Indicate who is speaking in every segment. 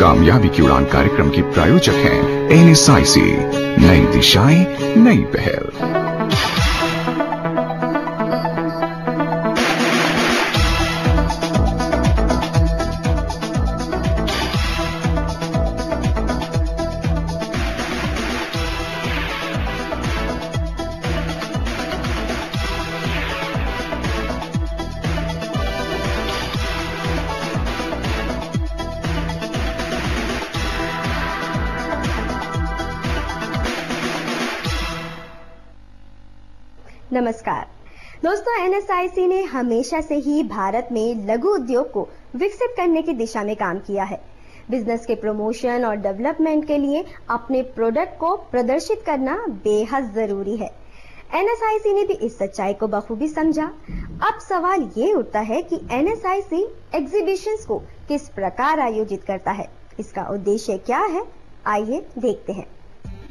Speaker 1: कामयाबी की उड़ान कार्यक्रम के प्रायोजक हैं NSIC, नई दिशाएं नई पहल।
Speaker 2: नमस्कार दोस्तों, NSIC ने हमेशा से ही भारत में लघु उद्योग को विकसित करने की दिशा में काम किया है। बिजनेस के प्रमोशन और डेवलपमेंट के लिए अपने प्रोडक्ट को प्रदर्शित करना बेहद जरूरी है। NSIC ने भी इस सच्चाई को बखूबी समझा। अब सवाल ये उठता है कि NSIC एग्जीबिशंस को किस प्रकार आयोजित करता है, इसका उद्देश्य क्या है, आइए देखते हैं।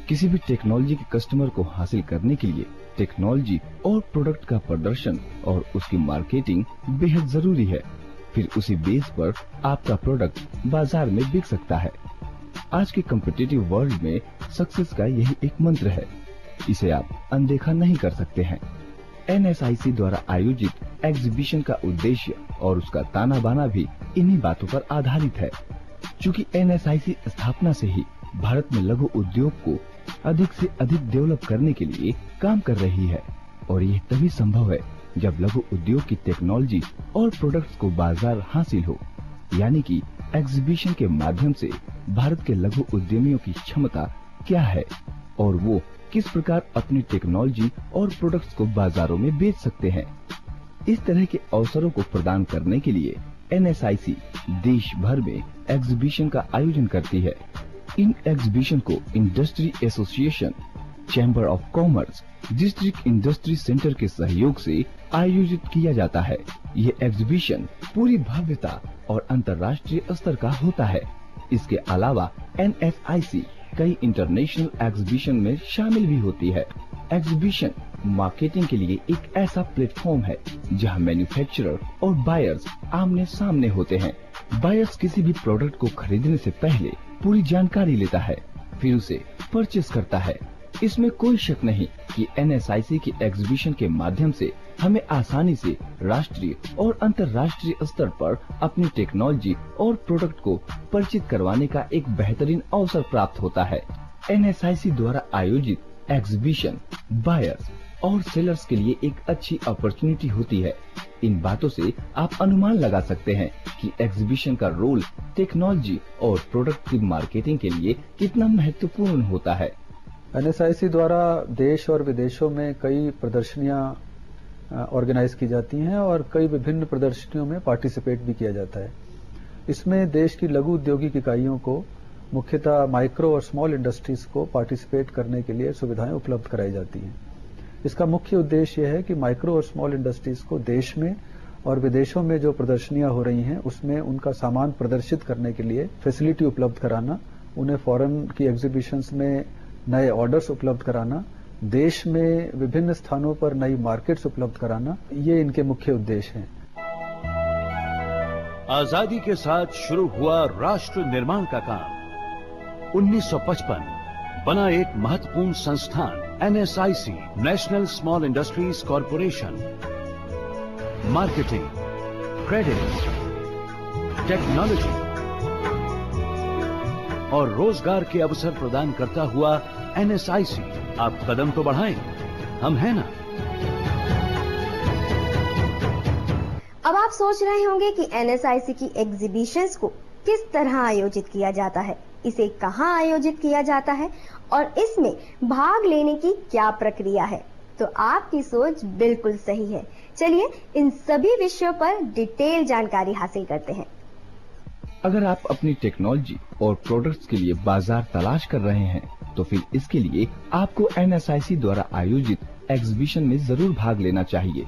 Speaker 3: किसी भी टेक्नोलॉजी के कस्टमर को हासिल करने के लिए टेक्नोलॉजी और प्रोडक्ट का प्रदर्शन और उसकी मार्केटिंग बेहद जरूरी है। फिर उसी बेस पर आपका प्रोडक्ट बाजार में बिक सकता है। आज के कॉम्पिटिटिव वर्ल्ड में सक्सेस का यही एक मंत्र है, इसे आप अनदेखा नहीं कर सकते हैं। NSIC द्वारा आयोजित एग्जीबिशन का उद्देश्य और उसका ताना बाना भी इन्हीं बातों पर आधारित है। चूँकि NSIC स्थापना से ही भारत में लघु उद्योग को अधिक से अधिक डेवलप करने के लिए काम कर रही है, और यह तभी संभव है जब लघु उद्योग की टेक्नोलॉजी और प्रोडक्ट्स को बाजार हासिल हो। यानी कि एग्जीबिशन के माध्यम से भारत के लघु उद्यमियों की क्षमता क्या है और वो किस प्रकार अपनी टेक्नोलॉजी और प्रोडक्ट्स को बाजारों में बेच सकते हैं। इस तरह के अवसरों को प्रदान करने के लिए NSIC देश भर में एग्जीबिशन का आयोजन करती है। इन एग्जीबिशन को industry association, chamber of commerce, district industry centre के सहयोग से आयोजित किया जाता है। यह एग्जीबिशन पूरी भव्यता और अंतर्राष्ट्रीय स्तर का होता है। इसके अलावा NSIC कई इंटरनेशनल एग्जीबिशन में शामिल भी होती है। एग्जीबिशन मार्केटिंग के लिए एक ऐसा प्लेटफॉर्म है जहां मैन्युफैक्चरर और बायर्स आमने सामने होते हैं। बायर्स किसी भी प्रोडक्ट को खरीदने से पहले पूरी जानकारी लेता है, फिर उसे परचेस करता है। इसमें कोई शक नहीं कि NSIC की एग्जीबिशन के माध्यम से हमें आसानी से राष्ट्रीय और अंतर्राष्ट्रीय स्तर पर अपनी टेक्नोलॉजी और प्रोडक्ट को परिचित करवाने का एक बेहतरीन अवसर प्राप्त होता है। NSIC द्वारा आयोजित एग्जीबिशन बायर्स और सेलर्स के लिए एक अच्छी अपॉर्चुनिटी होती है। इन बातों से आप अनुमान लगा सकते हैं कि एग्जीबिशन का रोल टेक्नोलॉजी और प्रोडक्ट की मार्केटिंग के लिए कितना महत्वपूर्ण होता है।
Speaker 4: NSIC द्वारा देश और विदेशों में कई प्रदर्शनियां ऑर्गेनाइज की जाती हैं और कई विभिन्न प्रदर्शनियों में पार्टिसिपेट भी किया जाता है। इसमें देश की लघु औद्योगिक इकाइयों को, मुख्यतः माइक्रो और स्मॉल इंडस्ट्रीज को पार्टिसिपेट करने के लिए सुविधाएं उपलब्ध कराई जाती हैं। इसका मुख्य उद्देश्य यह है कि माइक्रो और स्मॉल इंडस्ट्रीज को देश में और विदेशों में जो प्रदर्शनियां हो रही हैं उसमें उनका सामान प्रदर्शित करने के लिए फैसिलिटी उपलब्ध कराना, उन्हें फॉरेन की एग्जीबिशंस में नए ऑर्डर्स उपलब्ध कराना, देश में विभिन्न स्थानों पर नई मार्केट्स उपलब्ध कराना, ये इनके मुख्य उद्देश्य हैं।
Speaker 5: आजादी के साथ शुरू हुआ राष्ट्र निर्माण का काम 1955 बना एक महत्वपूर्ण संस्थान NSIC, national small industries corporation. Marketing, credit, technology और रोजगार के अवसर प्रदान करता हुआ NSIC, आप कदम तो बढ़ाएं, हम हैं ना।
Speaker 2: अब आप सोच रहे होंगे कि NSIC की एग्जीबिशंस को किस तरह आयोजित किया जाता है, इसे कहां आयोजित किया जाता है और इसमें भाग लेने की क्या प्रक्रिया है। तो आपकी सोच बिल्कुल सही है। चलिए इन सभी विषयों पर डिटेल जानकारी हासिल करते हैं।
Speaker 3: अगर आप अपनी टेक्नोलॉजी और प्रोडक्ट्स के लिए बाजार तलाश कर रहे हैं तो फिर इसके लिए आपको NSIC द्वारा आयोजित एग्जीबिशन में जरूर भाग लेना चाहिए।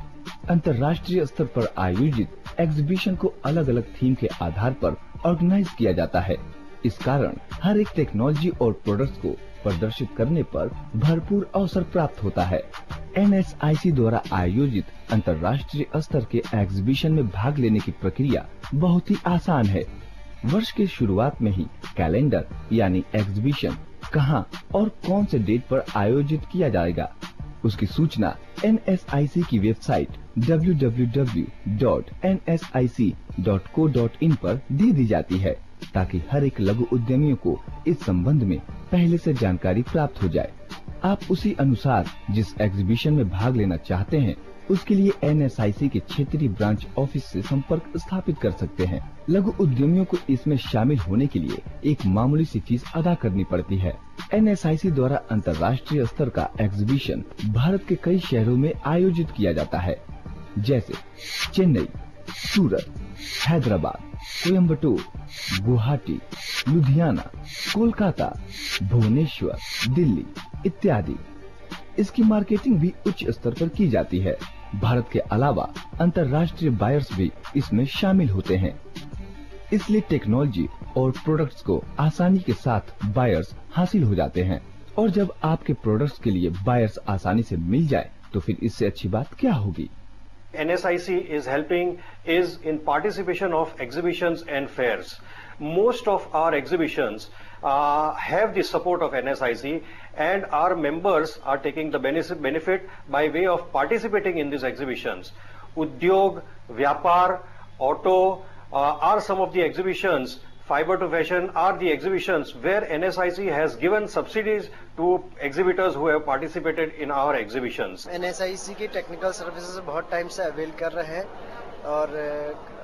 Speaker 3: अंतर्राष्ट्रीय स्तर पर आयोजित एग्जीबिशन को अलग अलग थीम के आधार पर ऑर्गेनाइज किया जाता है। इस कारण हर एक टेक्नोलॉजी और प्रोडक्ट्स को प्रदर्शित करने पर भरपूर अवसर प्राप्त होता है। NSIC द्वारा आयोजित अंतर्राष्ट्रीय स्तर के एग्जीबिशन में भाग लेने की प्रक्रिया बहुत ही आसान है। वर्ष के शुरुआत में ही कैलेंडर यानी एग्जीबिशन कहां और कौन से डेट पर आयोजित किया जाएगा, उसकी सूचना NSIC की वेबसाइट www.nsic.co.in पर दे दी जाती है, ताकि हर एक लघु उद्यमियों को इस संबंध में पहले से जानकारी प्राप्त हो जाए। आप उसी अनुसार जिस एग्जीबिशन में भाग लेना चाहते हैं उसके लिए NSIC के क्षेत्रीय ब्रांच ऑफिस से संपर्क स्थापित कर सकते हैं। लघु उद्यमियों को इसमें शामिल होने के लिए एक मामूली सी फीस अदा करनी पड़ती है। NSIC द्वारा अंतर्राष्ट्रीय स्तर का एग्जीबिशन भारत के कई शहरों में आयोजित किया जाता है, जैसे चेन्नई, सूरत, हैदराबाद, कोयम्बटूर, गुवाहाटी, लुधियाना, कोलकाता, भुवनेश्वर, दिल्ली इत्यादि। इसकी मार्केटिंग भी उच्च स्तर पर की जाती है। भारत के अलावा अंतर्राष्ट्रीय बायर्स भी इसमें शामिल होते हैं। इसलिए टेक्नोलॉजी और प्रोडक्ट्स को आसानी के साथ बायर्स हासिल हो जाते हैं। और जब आपके प्रोडक्ट्स के लिए बायर्स आसानी से मिल जाए तो फिर इससे अच्छी बात क्या होगी।
Speaker 6: NSIC is helping is in participation of exhibitions and fairs. Most of our exhibitions have the support of NSIC, and our members are taking the benefit by way of participating in these exhibitions. Udyog, Vyapar, Auto are some of the exhibitions. Fiber to Fashion are the exhibitions where NSIC has given subsidies to exhibitors who have participated in our exhibitions.
Speaker 7: NSIC की technical services बहुत time से avail कर रहे हैं और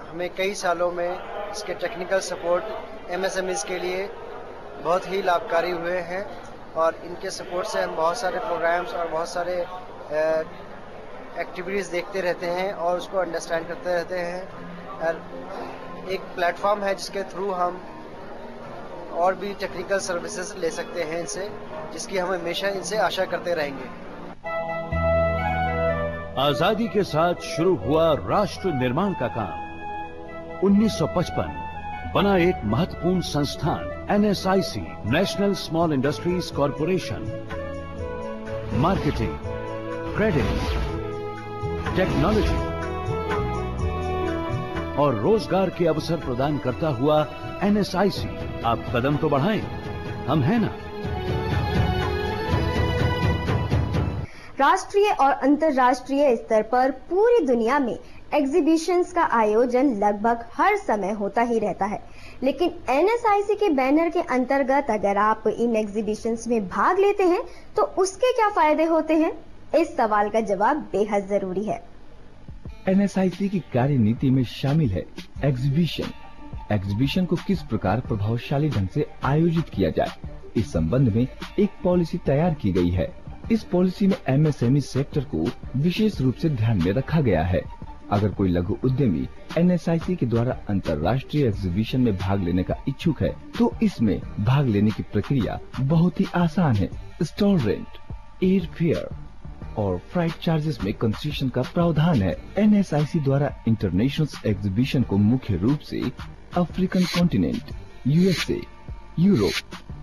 Speaker 7: हमें कई सालों में इसके टेक्निकल सपोर्ट MSMEs के लिए बहुत ही लाभकारी हुए हैं और इनके सपोर्ट से हम बहुत सारे प्रोग्राम्स और बहुत सारे एक्टिविटीज़ देखते रहते हैं और उसको अंडरस्टैंड करते रहते हैं। और एक प्लेटफॉर्म है जिसके थ्रू हम और भी टेक्निकल सर्विसेज ले सकते हैं इनसे, जिसकी हम हमेशा इनसे आशा करते रहेंगे।
Speaker 5: आजादी के साथ शुरू हुआ राष्ट्र निर्माण का काम 1955 बना एक महत्वपूर्ण संस्थान NSIC national small industries corporation marketing, credit, technology और रोजगार के अवसर प्रदान करता हुआ NSIC आप कदम तो बढ़ाएं, हम हैं ना।
Speaker 2: राष्ट्रीय और अंतर्राष्ट्रीय स्तर पर पूरी दुनिया में एग्जीबिशंस का आयोजन लगभग हर समय होता ही रहता है, लेकिन NSIC के बैनर के अंतर्गत अगर आप इन एग्जीबिशंस में भाग लेते हैं तो उसके क्या फायदे होते हैं, इस सवाल का जवाब बेहद जरूरी है।
Speaker 3: NSIC की कार्यनीति में शामिल है एग्जीबिशन। एग्जीबिशन को किस प्रकार प्रभावशाली ढंग से आयोजित किया जाए, इस संबंध में एक पॉलिसी तैयार की गई है। इस पॉलिसी में MSME सेक्टर को विशेष रूप से ध्यान में रखा गया है। अगर कोई लघु उद्यमी NSIC के द्वारा अंतर्राष्ट्रीय एग्जीबिशन में भाग लेने का इच्छुक है तो इसमें भाग लेने की प्रक्रिया बहुत ही आसान है। स्टॉल रेंट, एयर फेयर और फ्लाइट चार्जेस में कंसेशन का प्रावधान है। NSIC द्वारा इंटरनेशनल एग्जीबिशन को मुख्य रूप से African continent, USA, Europe,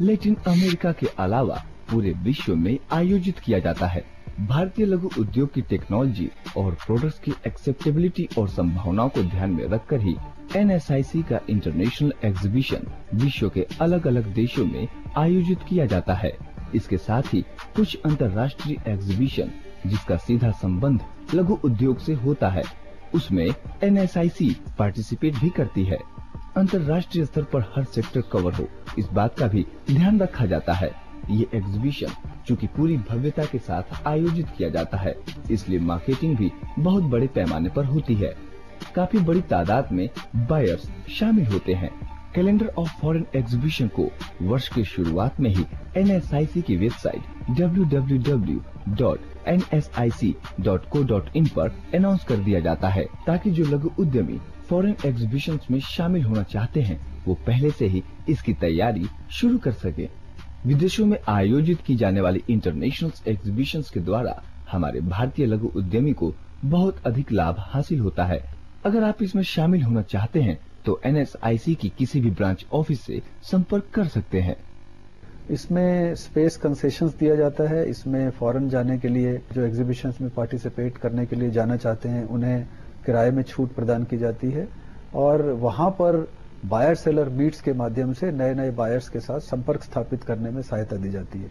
Speaker 3: Latin America के अलावा पूरे विश्व में आयोजित किया जाता है। भारतीय लघु उद्योग की टेक्नोलॉजी और प्रोडक्ट्स की एक्सेप्टेबिलिटी और संभावनाओं को ध्यान में रखकर ही NSIC का इंटरनेशनल एग्जीबिशन विश्व के अलग अलग देशों में आयोजित किया जाता है। इसके साथ ही कुछ अंतर्राष्ट्रीय एग्जीबिशन जिसका सीधा संबंध लघु उद्योग से होता है, उसमें NSIC पार्टिसिपेट भी करती है। अंतर्राष्ट्रीय स्तर पर हर सेक्टर कवर हो, इस बात का भी ध्यान रखा जाता है। ये एग्जीबिशन चूँकि पूरी भव्यता के साथ आयोजित किया जाता है, इसलिए मार्केटिंग भी बहुत बड़े पैमाने पर होती है। काफी बड़ी तादाद में बायर्स शामिल होते हैं। कैलेंडर ऑफ फॉरेन एग्जीबिशन को वर्ष के शुरुआत में ही NSIC की वेबसाइट www.nsic.co.in पर अनाउंस कर दिया जाता है, ताकि जो लघु उद्यमी फॉरेन एग्जीबिशंस में शामिल होना चाहते हैं वो पहले से ही इसकी तैयारी शुरू कर सके। विदेशों में आयोजित की जाने वाली इंटरनेशनल एग्जीबिशंस के द्वारा हमारे भारतीय लघु उद्यमी को बहुत अधिक लाभ हासिल होता है। अगर आप इसमें शामिल होना चाहते हैं तो NSIC की किसी भी ब्रांच ऑफिस से संपर्क कर सकते हैं।
Speaker 4: इसमें स्पेस कंसेशंस दिया जाता है। इसमें फॉरेन जाने के लिए जो एग्जीबिशंस में पार्टिसिपेट करने के लिए जाना चाहते हैं उन्हें किराए में छूट प्रदान की जाती है और वहां पर बायर सेलर मीट्स के माध्यम से नए नए बायर्स के साथ संपर्क स्थापित करने में सहायता दी जाती है।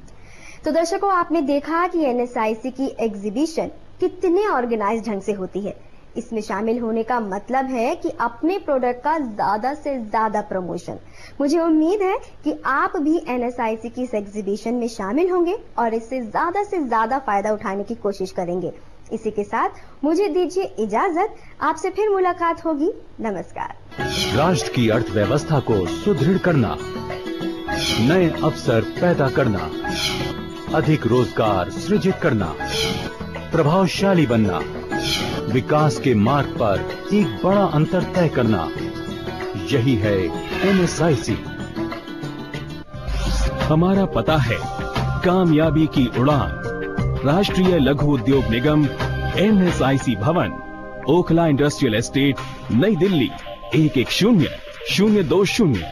Speaker 2: तो दर्शकों, आपने देखा कि NSIC की एग्जीबिशन कितने ऑर्गेनाइज ढंग से होती है। इसमें शामिल होने का मतलब है कि अपने प्रोडक्ट का ज्यादा से ज्यादा प्रमोशन। मुझे उम्मीद है कि आप भी NSIC की इस एग्जीबिशन में शामिल होंगे और इससे ज्यादा फायदा उठाने की कोशिश करेंगे। इसी के साथ मुझे दीजिए इजाजत, आपसे फिर मुलाकात होगी। नमस्कार।
Speaker 5: राष्ट्र की अर्थव्यवस्था को सुदृढ़ करना, नए अवसर पैदा करना, अधिक रोजगार सृजित करना, प्रभावशाली बनना, विकास के मार्ग पर एक बड़ा अंतर तय करना, यही है NSIC। हमारा पता है कामयाबी की उड़ान, राष्ट्रीय लघु उद्योग निगम, NSIC भवन, ओखला इंडस्ट्रियल एस्टेट, नई दिल्ली 110020।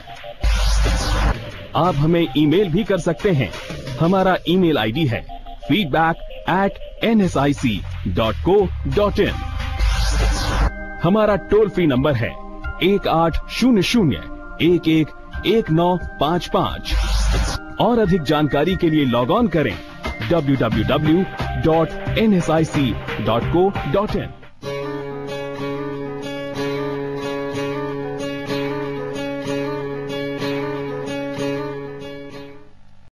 Speaker 5: आप हमें ईमेल भी कर सकते हैं। हमारा ईमेल आईडी है feedback@nsic.co.in। हमारा टोल फ्री नंबर है 1800-111955। और अधिक जानकारी के लिए लॉग ऑन करें www.nsic.co.in।